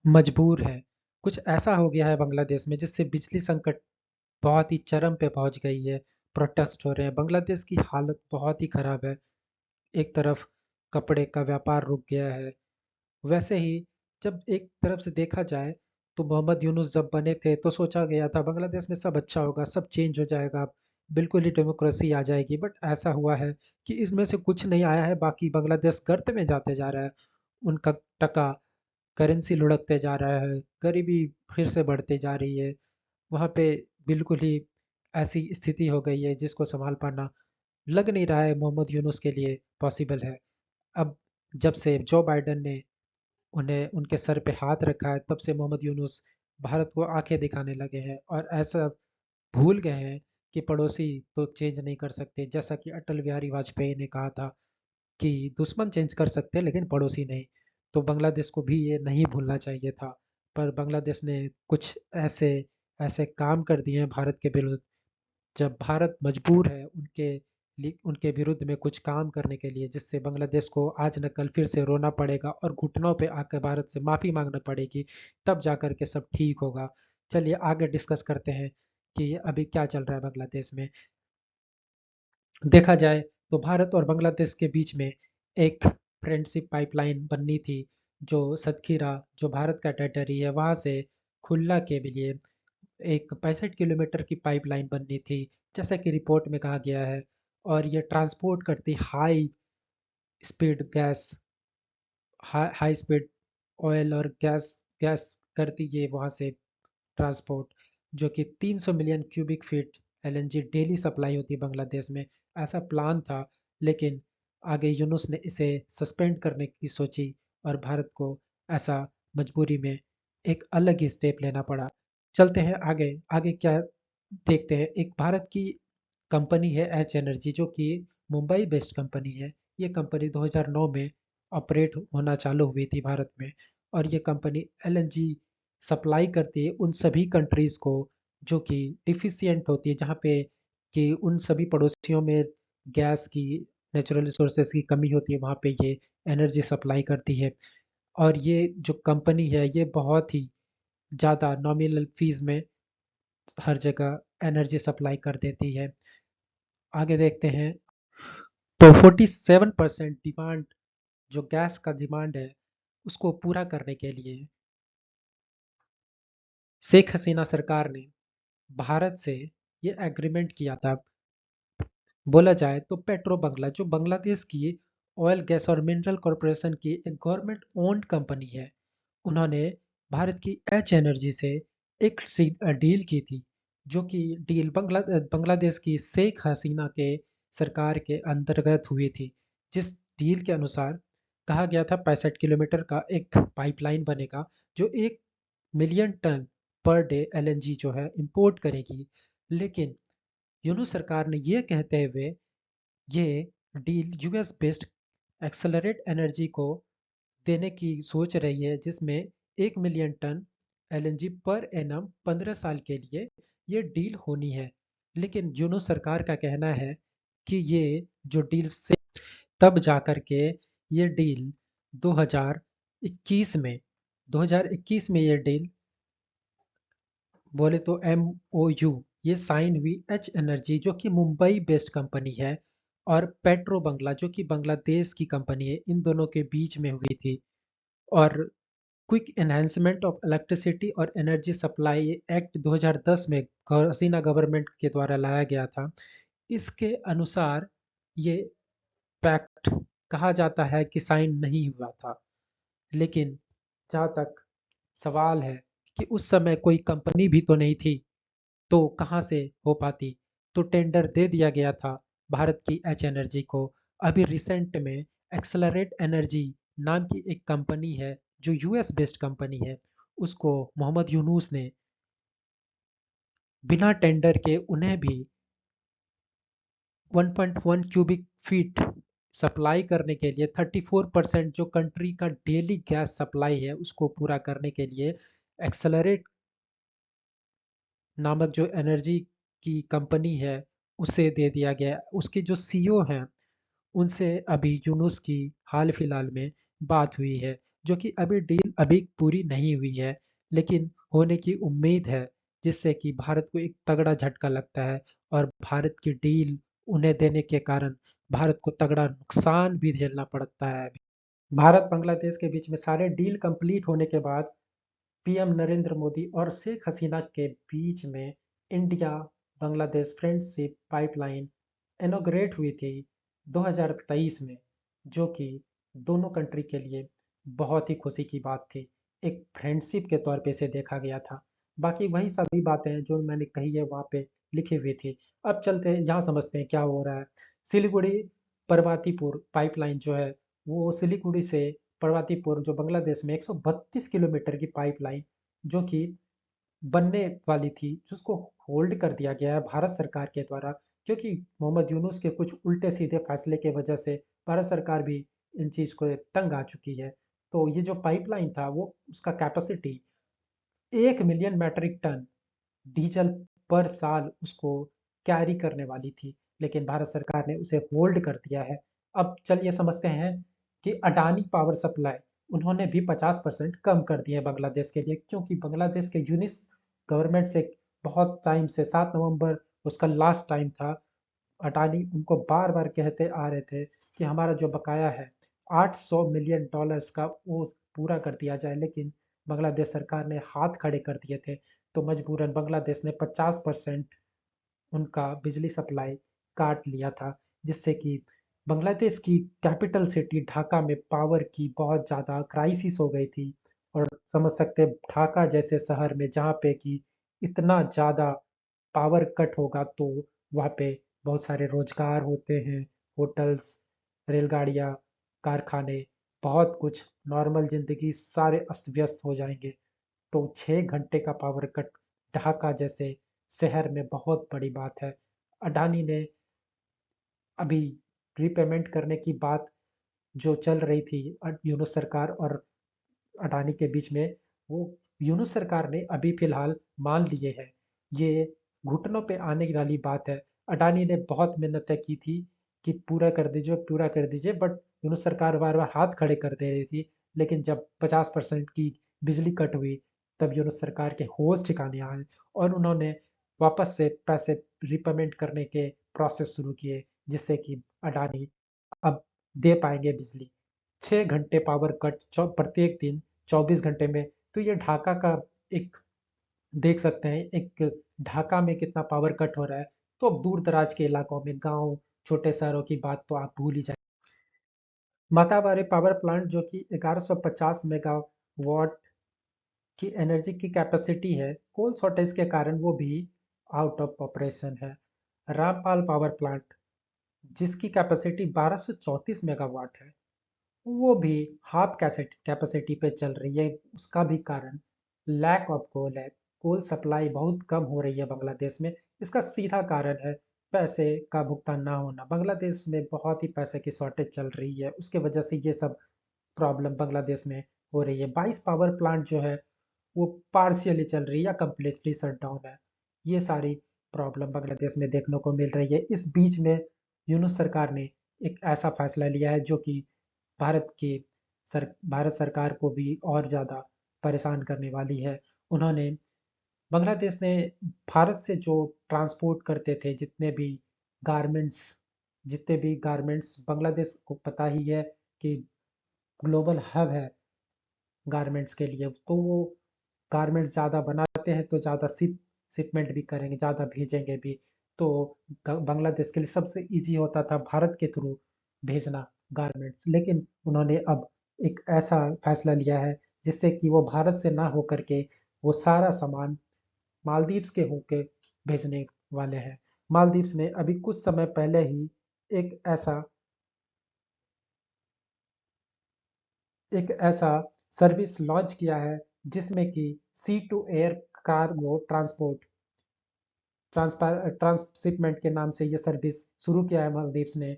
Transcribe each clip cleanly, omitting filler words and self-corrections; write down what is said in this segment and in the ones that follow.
मजबूर है। कुछ ऐसा हो गया है बांग्लादेश में जिससे बिजली संकट बहुत ही चरम पे पहुंच गई है। प्रोटेस्ट हो रहे हैं, बांग्लादेश की हालत बहुत ही खराब है। एक तरफ कपड़े का व्यापार रुक गया है। वैसे ही जब एक तरफ से देखा जाए तो मोहम्मद यूनुस जब बने थे तो सोचा गया था बांग्लादेश में सब अच्छा होगा, सब चेंज हो जाएगा, बिल्कुल ही डेमोक्रेसी आ जाएगी। बट ऐसा हुआ है कि इसमें से कुछ नहीं आया है, बाकी बांग्लादेश गर्त में जाते जा रहा है। उनका टका करेंसी लुढ़कते जा रहा है, गरीबी फिर से बढ़ते जा रही है। वहाँ पे बिल्कुल ही ऐसी स्थिति हो गई है जिसको संभाल पाना लग नहीं रहा है मोहम्मद यूनुस के लिए पॉसिबल है। अब जब से जो बाइडेन ने उन्हें उनके सर पे हाथ रखा है तब से मोहम्मद यूनुस भारत को आंखें दिखाने लगे हैं और ऐसा भूल गए हैं कि पड़ोसी तो चेंज नहीं कर सकते। जैसा कि अटल बिहारी वाजपेयी ने कहा था कि दुश्मन चेंज कर सकते हैं लेकिन पड़ोसी नहीं। तो बांग्लादेश को भी ये नहीं भूलना चाहिए था। पर बांग्लादेश ने कुछ ऐसे ऐसे काम कर दिए हैं भारत के विरुद्ध। जब भारत मजबूर है उनके विरुद्ध में कुछ काम करने के लिए, जिससे बांग्लादेश को आज न कल फिर से रोना पड़ेगा और घुटनों पे आकर भारत से माफ़ी मांगना पड़ेगी, तब जाकर के सब ठीक होगा। चलिए आगे डिस्कस करते हैं कि अभी क्या चल रहा है बांग्लादेश में। देखा जाए तो भारत और बांग्लादेश के बीच में एक फ्रेंडशिप पाइपलाइन बननी थी। जो सतखीरा, जो भारत का टेरिटरी है, वहाँ से खुल्ला के लिए एक 65 किलोमीटर की पाइपलाइन बननी थी, जैसा कि रिपोर्ट में कहा गया है। और ये ट्रांसपोर्ट करती high speed gas, high speed oil और गैस गैस करती ये वहाँ से ट्रांसपोर्ट, जो कि 300 million cubic feet LNG daily supply होती है बांग्लादेश में। ऐसा प्लान था, लेकिन आगे यूनुस ने इसे सस्पेंड करने की सोची और भारत को ऐसा मजबूरी में एक अलग ही स्टेप लेना पड़ा। चलते हैं आगे। आगे क्या देखते हैं। एक भारत की कंपनी है एच एनर्जी, जो कि मुंबई बेस्ड कंपनी है। ये कंपनी 2009 में ऑपरेट होना चालू हुई थी भारत में। और ये कंपनी एलएनजी सप्लाई करती है उन सभी कंट्रीज़ को जो कि डिफिशिएंट होती है, जहाँ पे कि उन सभी पड़ोसियों में गैस की, नेचुरल रिसोर्सेज की कमी होती है, वहाँ पे ये एनर्जी सप्लाई करती है। और ये जो कंपनी है ये बहुत ही ज़्यादा नॉमिनल फीस में हर जगह एनर्जी सप्लाई कर देती है। आगे देखते हैं तो 47% डिमांड, जो गैस का डिमांड है उसको पूरा करने के लिए शेख हसीना सरकार ने भारत से ये एग्रीमेंट किया था। बोला जाए तो पेट्रो बंगला, जो बांग्लादेश की ऑयल गैस और मिनरल कॉरपोरेशन की एक गवर्नमेंट ओन्ड कंपनी है, उन्होंने भारत की एच एनर्जी से एक डील की थी। जो कि डील बांग्लादेश की शेख हसीना के सरकार के अंतर्गत हुई थी। जिस डील के अनुसार कहा गया था 65 किलोमीटर का एक पाइपलाइन बनेगा, जो 1 million tonne per day LNG जो है इंपोर्ट करेगी। लेकिन यूनुस सरकार ने ये कहते हुए ये deal US based Excelerate energy को देने की सोच रही है, जिसमें 1 million tonne LNG per annum 15 साल के लिए ये डील होनी है। लेकिन यूनुस सरकार का कहना है कि ये जो डील से तब जा कर के ये डील 2021 में 2021 में ये डील बोले तो MOU ये साइन हुई एच एनर्जी, जो कि मुंबई बेस्ड कंपनी है, और पेट्रो बंगला, जो कि बांग्लादेश की कंपनी है, इन दोनों के बीच में हुई थी। और क्विक एनहांसमेंट ऑफ इलेक्ट्रिसिटी और एनर्जी सप्लाई एक्ट 2010 में हसीना गवर्नमेंट के द्वारा लाया गया था। इसके अनुसार ये पैक्ट कहा जाता है कि साइन नहीं हुआ था। लेकिन जहाँ तक सवाल है कि उस समय कोई कंपनी भी तो नहीं थी, तो कहाँ से हो पाती। तो टेंडर दे दिया गया था भारत की एच एनर्जी को। अभी रिसेंट में एक्सलरेट एनर्जी नाम की एक कंपनी है, जो यूएस बेस्ड कंपनी है, उसको मोहम्मद यूनुस ने बिना टेंडर के उन्हें भी 1.1 क्यूबिक फीट सप्लाई करने के लिए 34% जो कंट्री का डेली गैस सप्लाई है उसको पूरा करने के लिए एक्सलरेट नामक जो एनर्जी की कंपनी है उसे दे दिया गया। उसके जो सीईओ हैं उनसे अभी यूनुस की हाल फिलहाल में बात हुई है, जो कि अभी डील अभी पूरी नहीं हुई है, लेकिन होने की उम्मीद है, जिससे कि भारत को एक तगड़ा झटका लगता है और भारत की डील उन्हें देने के कारण भारत को तगड़ा नुकसान भी झेलना पड़ता है। भारत बांग्लादेश के बीच में सारे डील कंप्लीट होने के बाद पीएम नरेंद्र मोदी और शेख हसीना के बीच में India Bangladesh friendship pipeline inaugurate हुई थी 2023 में, जो कि दोनों कंट्री के लिए बहुत ही खुशी की बात थी। एक फ्रेंडशिप के तौर पे इसे देखा गया था। बाकी वही सभी बातें हैं जो मैंने कही है वहाँ पे लिखी हुई थी। अब चलते हैं यहाँ समझते हैं क्या हो रहा है। सिलीगुड़ी परवातीपुर पाइपलाइन जो है, वो सिलीगुड़ी से परवातीपुर जो बांग्लादेश में 132 किलोमीटर की पाइपलाइन जो कि बनने वाली थी, जिसको होल्ड कर दिया गया है भारत सरकार के द्वारा, क्योंकि मोहम्मद यूनुस के कुछ उल्टे सीधे फैसले की वजह से भारत सरकार भी इन चीज को तंग आ चुकी है। तो ये जो पाइपलाइन था वो उसका capacity 1 million metric tonne diesel per साल उसको कैरी करने वाली थी, लेकिन भारत सरकार ने उसे होल्ड कर दिया है। अब चलिए समझते हैं कि अडानी पावर सप्लाई उन्होंने भी 50% कम कर दिए बांग्लादेश के लिए, क्योंकि बांग्लादेश के यूनिस गवर्नमेंट से बहुत टाइम से 7 नवंबर उसका लास्ट टाइम था। अडानी उनको बार बार कहते आ रहे थे कि हमारा जो बकाया है $800 मिलियन का वो पूरा कर दिया जाए, लेकिन बांग्लादेश सरकार ने हाथ खड़े कर दिए थे। तो मजबूरन बांग्लादेश ने 50% उनका बिजली सप्लाई काट लिया था, जिससे कि बांग्लादेश की कैपिटल सिटी ढाका में पावर की बहुत ज़्यादा क्राइसिस हो गई थी। और समझ सकते हैं ढाका जैसे शहर में जहाँ पे कि इतना ज़्यादा पावर कट होगा तो वहाँ पे बहुत सारे रोजगार होते हैं, होटल्स, रेलगाड़ियाँ, कारखाने, बहुत कुछ, नॉर्मल जिंदगी सारे अस्त व्यस्त हो जाएंगे। तो 6 घंटे का पावर कट ढाका जैसे शहर में बहुत बड़ी बात है। अडानी ने अभी रीपेमेंट करने की बात जो चल रही थी यूनुस सरकार और अडानी के बीच में, वो यूनुस सरकार ने अभी फिलहाल मान लिए हैं। ये घुटनों पे आने वाली बात है। अडानी ने बहुत मिन्नतें की थी कि पूरा कर दीजिए, बट यूनुस सरकार बार बार हाथ खड़े कर दे रही थी। लेकिन जब 50% की बिजली कट हुई, तब यूनुस सरकार के होश ठिकाने आए और उन्होंने वापस से पैसे रिपेमेंट करने के प्रोसेस शुरू किए, जिससे कि अडानी अब दे पाएंगे बिजली। 6 घंटे पावर कट प्रत्येक दिन 24 घंटे में। तो ये ढाका का एक देख सकते हैं एक ढाका में कितना पावर कट हो रहा है। तो अब दूर दराज के इलाकों में गांव, छोटे शहरों की बात तो आप भूल ही जाए। माताबारी पावर प्लांट जो कि 1150 मेगावाट की एनर्जी की कैपेसिटी है, कोल शॉर्टेज के कारण वो भी आउट ऑफ ऑपरेशन है। रामपाल पावर प्लांट जिसकी कैपेसिटी 1234 मेगावाट है, वो भी हाफ कैपेसिटी पे चल रही है। उसका भी कारण लैक ऑफ कोल है। कोल सप्लाई बहुत कम हो रही है बांग्लादेश में। इसका सीधा कारण है पैसे का भुगतान ना होना। बांग्लादेश में बहुत ही पैसे की शॉर्टेज चल रही है, उसके वजह से ये सब प्रॉब्लम बांग्लादेश में हो रही है। 22 पावर प्लांट जो है वो पार्शियली चल रही है या कम्प्लीटली शट डाउन है। ये सारी प्रॉब्लम बांग्लादेश में देखने को मिल रही है। इस बीच में यूनुस सरकार ने एक ऐसा फैसला लिया है जो कि भारत की भारत सरकार को भी और ज़्यादा परेशान करने वाली है। उन्होंने बांग्लादेश ने भारत से जो ट्रांसपोर्ट करते थे गारमेंट्स जितने भी गारमेंट्स, बांग्लादेश को पता ही है कि ग्लोबल हब है गारमेंट्स के लिए। तो वो गारमेंट्स ज़्यादा बनाते हैं तो ज़्यादा शिपमेंट भी करेंगे, ज़्यादा भेजेंगे भी। तो बांग्लादेश के लिए सबसे इजी होता था भारत के थ्रू भेजना गारमेंट्स, लेकिन उन्होंने अब एक ऐसा फैसला लिया है जिससे कि वो भारत से ना होकर के वो सारा सामान मालदीव्स के होके भेजने वाले हैं। मालदीव्स ने अभी कुछ समय पहले ही एक ऐसा एक ऐसा सर्विस लॉन्च किया है जिसमें कि सी टू एयर कार्गो ट्रांसशिपमेंट के नाम से ये सर्विस शुरू किया है मालदीव्स ने।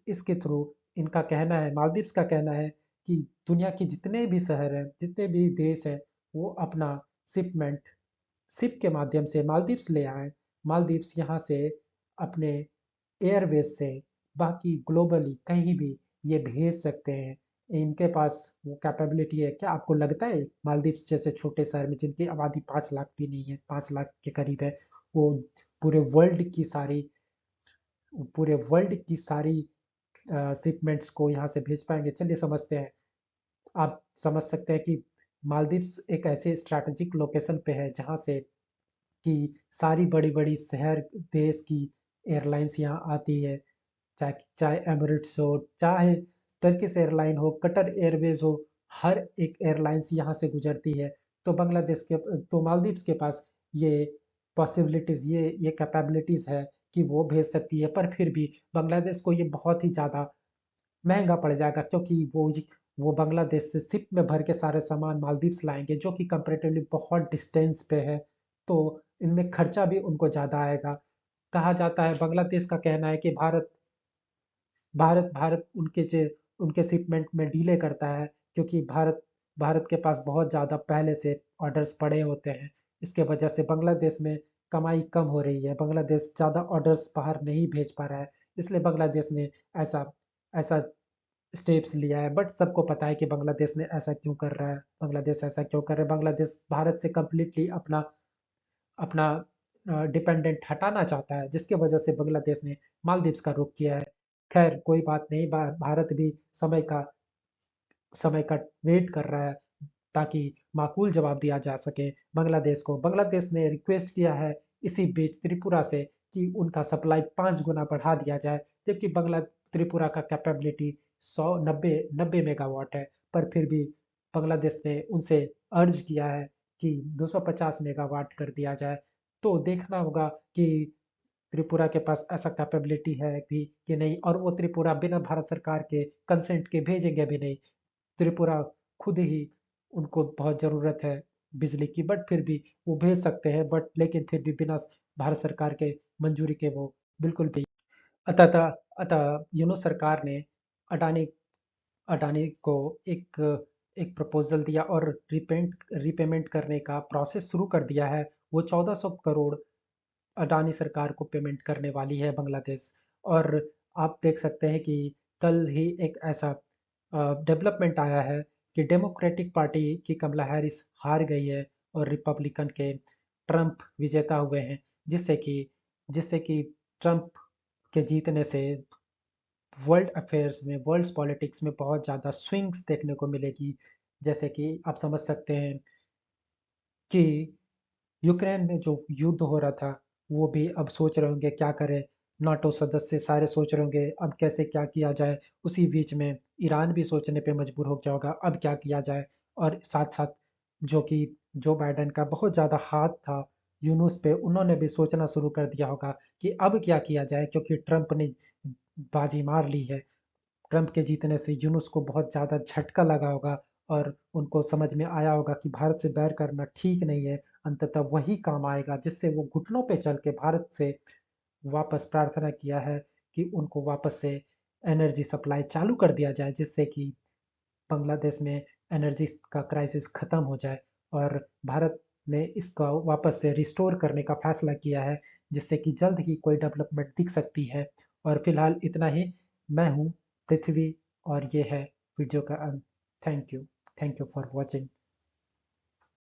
इसके थ्रू इनका कहना है, मालदीव्स का कहना है कि दुनिया के जितने भी शहर हैं, जितने भी देश हैं, वो अपना शिपमेंट शिप के माध्यम से मालदीव्स ले आए। मालदीव्स यहाँ से अपने एयरवेज से बाकी ग्लोबली कहीं भी ये भेज सकते हैं। इनके पास वो कैपेबिलिटी है क्या? आपको लगता है मालदीव्स जैसे छोटे शहर में जिनकी आबादी 5 लाख भी नहीं है, 5 लाख के करीब है, वो पूरे वर्ल्ड की सारी पूरे वर्ल्ड की सारी शिपमेंट्स को यहाँ से भेज पाएंगे? चलिए समझते हैं। आप समझ सकते हैं कि मालदीव्स एक ऐसे स्ट्रैटेजिक लोकेशन पे है जहाँ से कि सारी बड़ी बड़ी शहर देश की एयरलाइंस यहाँ आती है। चाहे चाहे एमिरेट्स हो, चाहे टर्किश एयरलाइन हो, कतर एयरवेज हो, हर एक एयरलाइंस यहाँ से गुजरती है। तो बांग्लादेश के तो मालदीव्स के पास ये पॉसिबिलिटीज, ये कैपेबिलिटीज है कि वो भेज सकती है। पर फिर भी बांग्लादेश को ये बहुत ही ज़्यादा महंगा पड़ जाएगा, क्योंकि वो बांग्लादेश से शिप में भर के सारे सामान मालदीव्स लाएंगे, जो कि कंपेरेटिवली बहुत डिस्टेंस पे है। तो इनमें खर्चा भी उनको ज़्यादा आएगा। कहा जाता है, बांग्लादेश का कहना है कि भारत भारत उनके शिपमेंट में डिले करता है, क्योंकि भारत के पास बहुत ज़्यादा पहले से ऑर्डर्स पड़े होते हैं। इसके वजह से बांग्लादेश में कमाई कम हो रही है, बांग्लादेश ज़्यादा ऑर्डर्स बाहर नहीं भेज पा रहा है। इसलिए बांग्लादेश ने ऐसा ऐसा स्टेप्स लिया है। बट सबको पता है कि बांग्लादेश ने ऐसा क्यों कर रहा है, बांग्लादेश ऐसा क्यों कर रहा है। बांग्लादेश भारत से कम्प्लीटली अपना अपना डिपेंडेंट हटाना चाहता है, जिसके वजह से बांग्लादेश ने मालदीव्स का रुख किया है। खैर कोई बात नहीं, भारत भी समय का वेट कर रहा है, ताकि माकूल जवाब दिया जा सके बांग्लादेश को। बांग्लादेश ने रिक्वेस्ट किया है इसी बीच त्रिपुरा से कि उनका सप्लाई 5 गुना बढ़ा दिया जाए, जबकि त्रिपुरा का कैपेबिलिटी 100 90 मेगावाट है। पर फिर भी बांग्लादेश ने उनसे अर्ज किया है कि 250 मेगावाट कर दिया जाए। तो देखना होगा कि त्रिपुरा के पास ऐसा कैपेबिलिटी है भी कि नहीं, और वो त्रिपुरा बिना भारत सरकार के कंसेंट के भेजेंगे भी नहीं। त्रिपुरा खुद ही, उनको बहुत ज़रूरत है बिजली की, बट फिर भी वो भेज सकते हैं, बट लेकिन फिर भी बिना भारत सरकार के मंजूरी के वो बिल्कुल भी। अतः अतः सरकार ने अडानी अडानी को एक एक प्रपोजल दिया और रीपेमेंट करने का प्रोसेस शुरू कर दिया है। वो 1400 करोड़ अडानी सरकार को पेमेंट करने वाली है बांग्लादेश। और आप देख सकते हैं कि कल ही एक ऐसा डेवलपमेंट आया है कि डेमोक्रेटिक पार्टी की कमला हैरिस हार गई है और रिपब्लिकन के ट्रंप विजेता हुए हैं। जिससे कि ट्रंप के जीतने से वर्ल्ड अफेयर्स में, वर्ल्ड पॉलिटिक्स में बहुत ज़्यादा स्विंग्स देखने को मिलेगी। जैसे कि आप समझ सकते हैं कि यूक्रेन में जो युद्ध हो रहा था, वो भी अब सोच रहे होंगे क्या करें। नाटो सदस्य सारे सोच रहे होंगे अब कैसे क्या किया जाए। उसी बीच में ईरान भी सोचने पे मजबूर हो गया होगा अब क्या किया जाए। और साथ साथ जो कि जो बाइडेन का बहुत ज़्यादा हाथ था यूनुस पे, उन्होंने भी सोचना शुरू कर दिया होगा कि अब क्या किया जाए, क्योंकि ट्रंप ने बाजी मार ली है। ट्रंप के जीतने से यूनुस को बहुत ज़्यादा झटका लगा होगा, और उनको समझ में आया होगा कि भारत से बैर करना ठीक नहीं है। अंततः वही काम आएगा जिससे वो घुटनों पे चल के भारत से वापस प्रार्थना किया है कि उनको वापस से एनर्जी सप्लाई चालू कर दिया जाए, जिससे कि बांग्लादेश में एनर्जी का क्राइसिस खत्म हो जाए। और भारत ने इसका वापस से रिस्टोर करने का फैसला किया है, जिससे कि जल्द ही कोई डेवलपमेंट दिख सकती है। और फिलहाल इतना ही। मैं हूँ पृथ्वी, और ये है वीडियो का अंत। Thank you for watching.